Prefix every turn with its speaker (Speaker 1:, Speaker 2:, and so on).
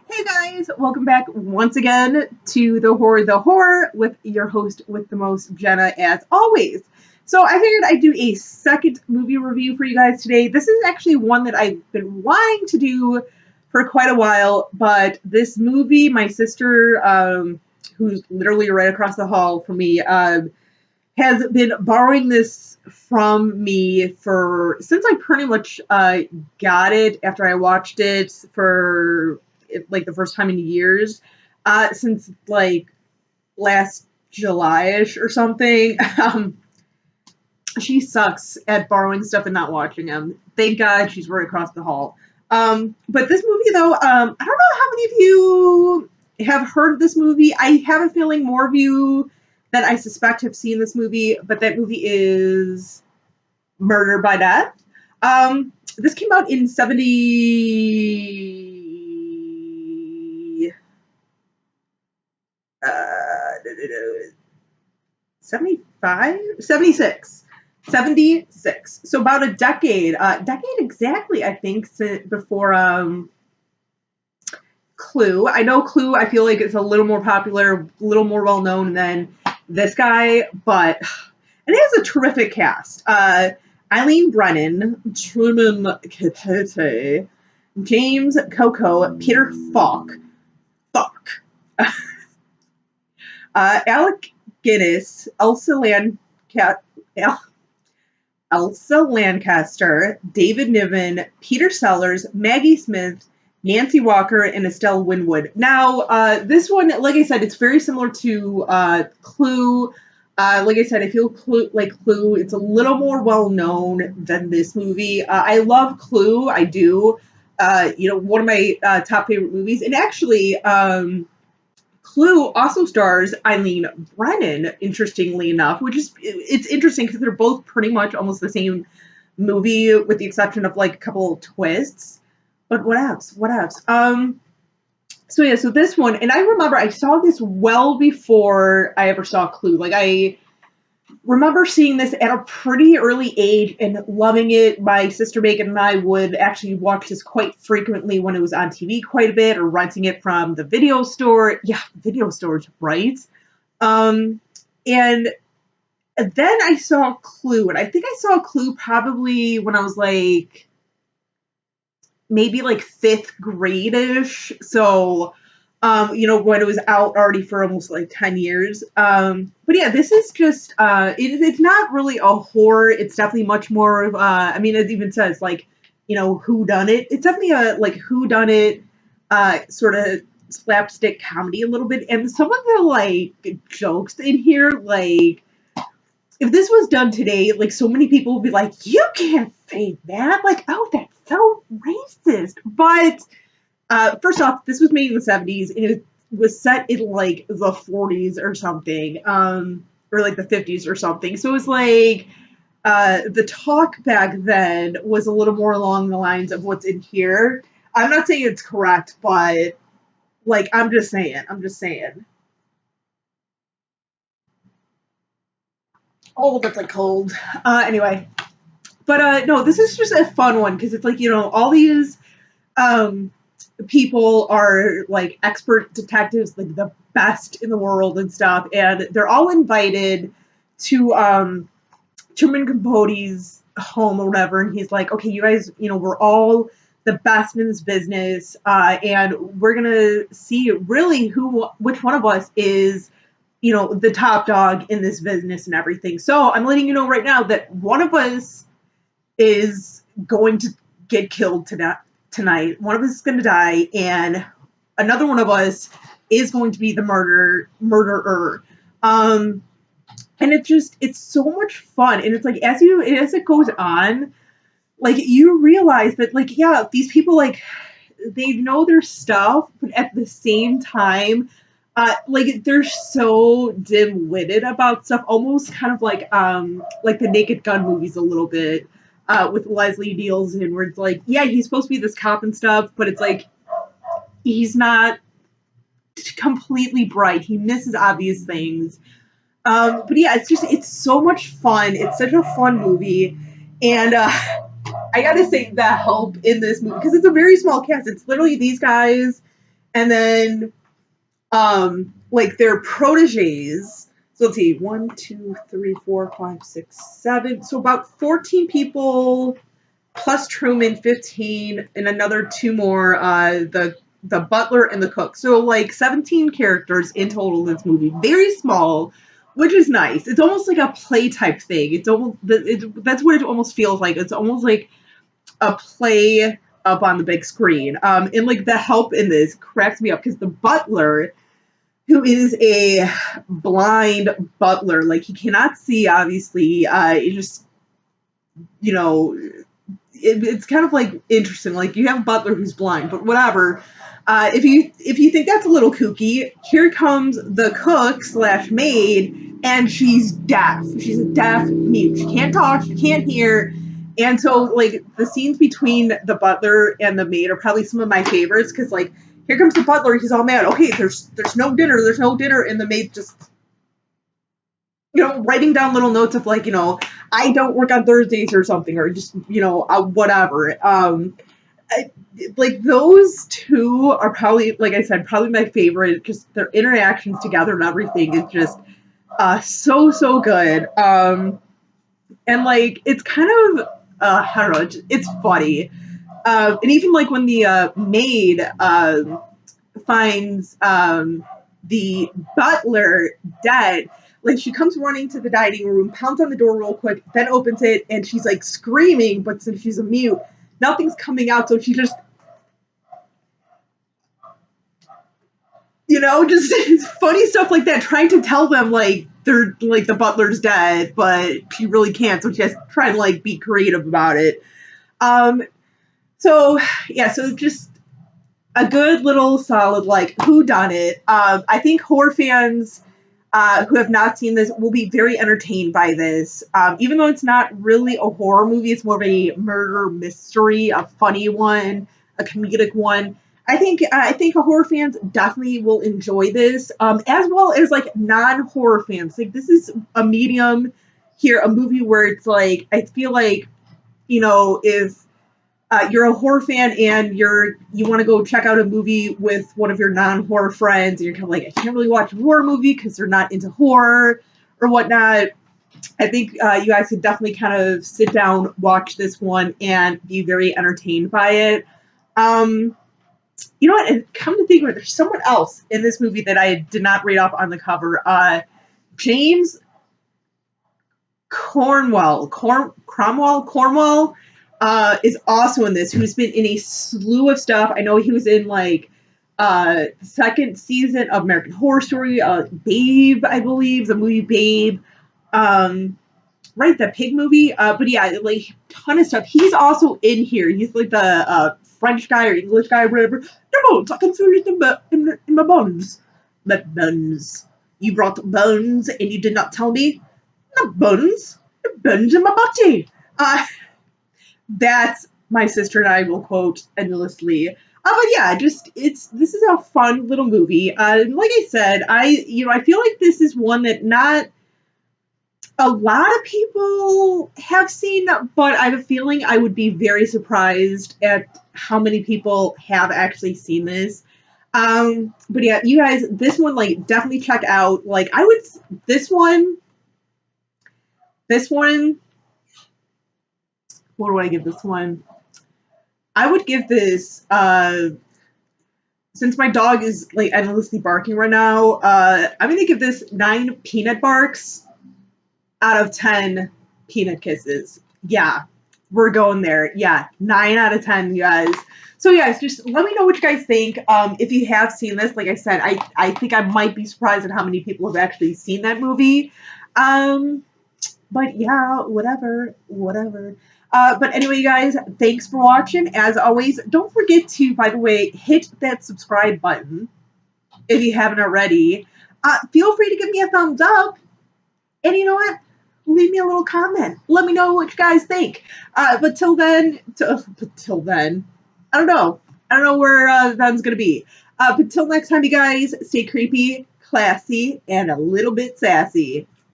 Speaker 1: Hey guys, welcome back once again to the Horror with your host with the most, Jenna, as always. So I figured I'd do a second movie review for you guys today. This is actually one that I've been wanting to do for quite a while, but this movie, my sister, who's literally right across the hall from me, has been borrowing this from me for since I pretty much got it after I watched it for like the first time in years, since like last July-ish or something. She sucks at borrowing stuff and not watching them. Thank God she's right across the hall. But this movie, though, I don't know how many of you have heard of this movie. I have a feeling more of you that I suspect have seen this movie, but that movie is Murder by Death. This came out in 75? 76. 76. So about a decade exactly, I think, before Clue. I know Clue, I feel like it's a little more popular, a little more well known than this guy, but it has a terrific cast. Eileen Brennan, Truman Capote, James Coco, Peter Falk, Alec Guinness, Elsa Lancaster, David Niven, Peter Sellers, Maggie Smith, Nancy Walker, and Estelle Winwood. Now, this one, like I said, it's very similar to Clue. Like I said, I feel Clue, it's a little more well known than this movie. I love Clue, I do. One of my top favorite movies. And actually, Clue also stars Eileen Brennan, interestingly enough, which is it's interesting because they're both pretty much almost the same movie, with the exception of like a couple of twists. But what else? What else? So this one, and I remember I saw this well before I ever saw Clue. Like I remember seeing this at a pretty early age and loving it. My sister Megan and I would actually watch this quite frequently when it was on TV quite a bit, or renting it from the video store. Yeah, video stores, right? And then I saw Clue, and I think I saw Clue probably when I was like maybe like fifth grade-ish. So when it was out already for almost like 10 years. But yeah, this is just, it's not really a horror. It's definitely much more of, it even says like, who done it. It's definitely a like who done it, sort of slapstick comedy a little bit. And some of the like jokes in here, like, if this was done today, like so many people would be like, you can't say that. Like, oh, that's so racist. But first off, this was made in the 70s, and it was set in like the 40s or something, or like the 50s or something. So it was like the talk back then was a little more along the lines of what's in here. I'm not saying it's correct, but like I'm just saying. I'm just saying. Oh, that's like cold. Anyway, but no, this is just a fun one because it's like all these um people are like expert detectives, like the best in the world and stuff, and they're all invited to Truman Capote's home or whatever, and he's like, okay, you guys, we're all the best in this business, and we're gonna see really which one of us is the top dog in this business and everything. So I'm letting you know right now that one of us is going to get killed tonight. One of us is going to die, and another one of us is going to be the murderer. And it's so much fun, and it's like as it goes on, like you realize that like yeah, these people like they know their stuff, but at the same time, like they're so dim-witted about stuff, almost kind of like the Naked Gun movies a little bit, with Leslie Nielsen, where it's like, yeah, he's supposed to be this cop and stuff, but it's like he's not completely bright. He misses obvious things. But yeah, it's so much fun. It's such a fun movie, and I gotta say the help in this movie, because it's a very small cast. It's literally these guys And then like their proteges. So let's see, 1, 2, 3, 4, 5, 6, 7. So about 14 people plus Truman, 15, and another 2 more, the butler and the cook. So like 17 characters in total in this movie. Very small, which is nice. It's almost like a play type thing. It's almost that's what it almost feels like. It's almost like a play up on the big screen. And like the help in this cracks me up because the butler, who is a blind butler, like he cannot see, obviously. It just, you know, it's kind of like interesting. Like you have a butler who's blind, but whatever. If you think that's a little kooky, here comes the cook slash maid, and she's deaf. She's a deaf mute. She can't talk. She can't hear. And so, like, the scenes between the butler and the maid are probably some of my favorites because, like, here comes the butler. He's all mad. Okay, there's no dinner. There's no dinner, and the maid just, writing down little notes of like, I don't work on Thursdays or something, or just, whatever. Like those two are probably, like I said, probably my favorite. Just their interactions together and everything is just so good. And like it's kind of I don't know, it's funny. And even like when the maid finds the butler dead, like she comes running to the dining room, pounds on the door real quick, then opens it, and she's like screaming, but since she's a mute, nothing's coming out, so she just, just funny stuff like that, trying to tell them like they're like the butler's dead, but she really can't, so she has to try and like be creative about it. So yeah, so just a good little solid like whodunit. I think horror fans who have not seen this will be very entertained by this. Even though it's not really a horror movie, it's more of a murder mystery, a funny one, a comedic one. I think horror fans definitely will enjoy this, as well as like non-horror fans. Like this is a medium here, a movie where it's like I feel like if you're a horror fan and you want to go check out a movie with one of your non-horror friends, and you're kind of like, I can't really watch a horror movie because they're not into horror or whatnot. I think you guys could definitely kind of sit down, watch this one, and be very entertained by it. You know what? And come to think of it, there's someone else in this movie that I did not read off on the cover. James Cornwell is also in this, who's been in a slew of stuff. I know he was in like the second season of American Horror Story, Babe, I believe, the movie Babe, right, the pig movie. But yeah, like ton of stuff. He's also in here. He's like the French guy or English guy or whatever. The bones, I can feel it in my bones. The bones. You brought bones and you did not tell me? The bones in my body. That's my sister and I will quote endlessly. But yeah, this is a fun little movie. Like I said, I feel like this is one that not a lot of people have seen, but I have a feeling I would be very surprised at how many people have actually seen this. But yeah, you guys, this one, like, definitely check out. Like, this one, what do I give this one? I would give this, since my dog is, like, endlessly barking right now, I'm going to give this 9 peanut barks out of 10 peanut kisses. Yeah, we're going there. Yeah, 9 out of 10, you guys. So, yeah, just let me know what you guys think. If you have seen this, like I said, I think I might be surprised at how many people have actually seen that movie. But, yeah, whatever. But anyway, you guys, thanks for watching. As always, don't forget to, by the way, hit that subscribe button if you haven't already. Feel free to give me a thumbs up. And you know what? Leave me a little comment. Let me know what you guys think. But till then, I don't know where then's going to be. But till next time, you guys, stay creepy, classy, and a little bit sassy.